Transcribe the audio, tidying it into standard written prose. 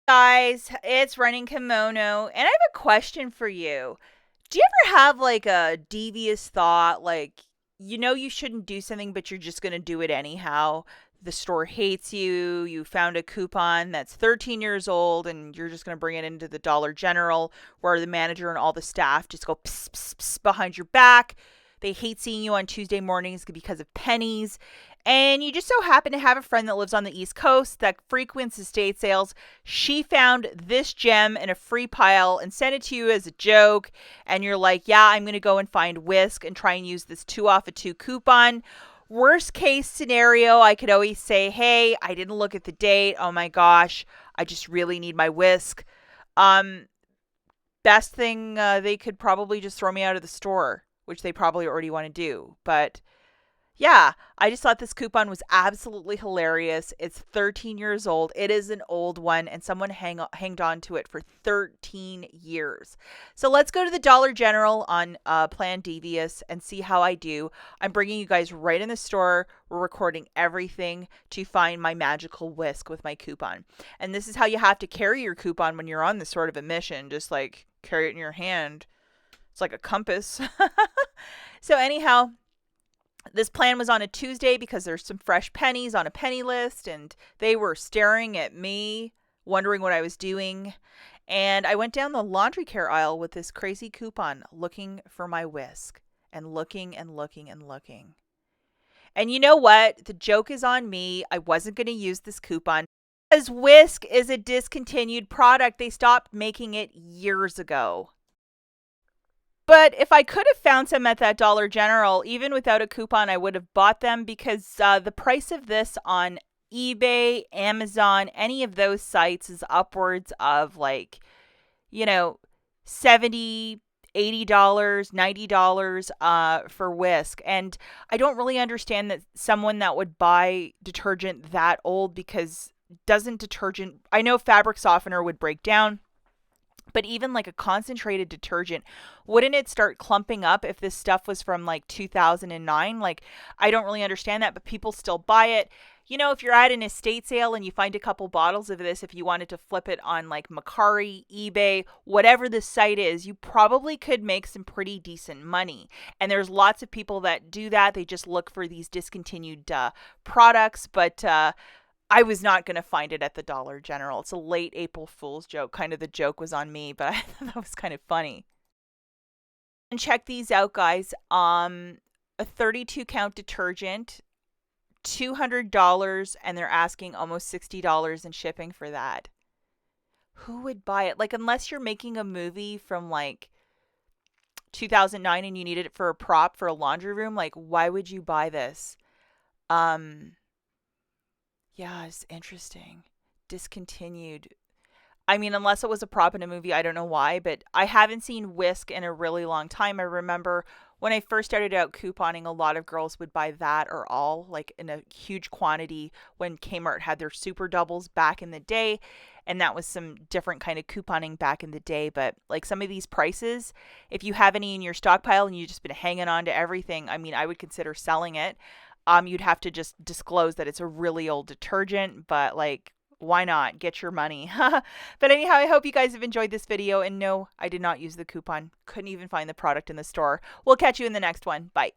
Guys, it's Running Kimono, and I have a question for you. Do you ever have like a devious thought, like you shouldn't do something, but you're just going to do it anyhow? The store hates you. You found a coupon that's 13 years old, and you're just going to bring it into the Dollar General, where the manager and all the staff just go pss, pss, pss behind your back. They hate seeing you on Tuesday mornings because of pennies. And you just so happen to have a friend that lives on the East Coast that frequents estate sales. She found this gem in a free pile and sent it to you as a joke. And you're like, yeah, I'm going to go and find Whisk and try and use this 2 off of 2 coupon. Worst case scenario, I could always say, hey, I didn't look at the date. Oh my gosh, I just really need my Whisk. Um, Best thing, they could probably just throw me out of the store, which they probably already want to do. But yeah, I just thought this coupon was absolutely hilarious. It's 13 years old. It is an old one, and someone hanged on to it for 13 years. So let's go to the Dollar General on Plan Devious and see how I do. I'm bringing you guys right in the store. We're recording everything to find my magical Whisk with my coupon. And this is how you have to carry your coupon when you're on this sort of a mission. Just like carry it in your hand. It's like a compass. So anyhow, this plan was on a Tuesday because there's some fresh pennies on a penny list, and they were staring at me, wondering what I was doing. And I went down the laundry care aisle with this crazy coupon looking for my Whisk and looking and looking and looking. And you know what? The joke is on me. I wasn't going to use this coupon because Whisk is a discontinued product. They stopped making it years ago. But if I could have found some at that Dollar General, even without a coupon, I would have bought them because the price of this on eBay, Amazon, any of those sites is upwards of like, you know, 70, $80, $90 for Whisk. And I don't really understand that someone that would buy detergent that old because doesn't detergent, I know fabric softener would break down, but even like a concentrated detergent, wouldn't it start clumping up if this stuff was from like 2009? Like, I don't really understand that, but people still buy it. If you're at an estate sale and you find a couple bottles of this, if you wanted to flip it on like Macari, eBay, whatever the site is, you probably could make some pretty decent money. And there's lots of people that do that. They just look for these discontinued products, but I was not going to find it at the Dollar General. It's a late April Fool's joke. Kind of the joke was on me, but I thought that was kind of funny. And check these out, guys. A 32 count detergent, $200, and they're asking almost $60 in shipping for that. Who would buy it? Like, unless you're making a movie from like 2009 and you needed it for a prop for a laundry room, like, why would you buy this? Um, Yeah, it's interesting. Discontinued. I mean, unless it was a prop in a movie, I don't know why, but I haven't seen Whisk in a really long time. I remember when I first started out couponing, a lot of girls would buy that or all, like in a huge quantity when Kmart had their super doubles back in the day. And that was some different kind of couponing back in the day. But like some of these prices, if you have any in your stockpile and you've just been hanging on to everything, I mean, I would consider selling it. You'd have to just disclose that it's a really old detergent, but like, why not? Get your money. But anyhow, I hope you guys have enjoyed this video. And no, I did not use the coupon. Couldn't even find the product in the store. We'll catch you in the next one. Bye.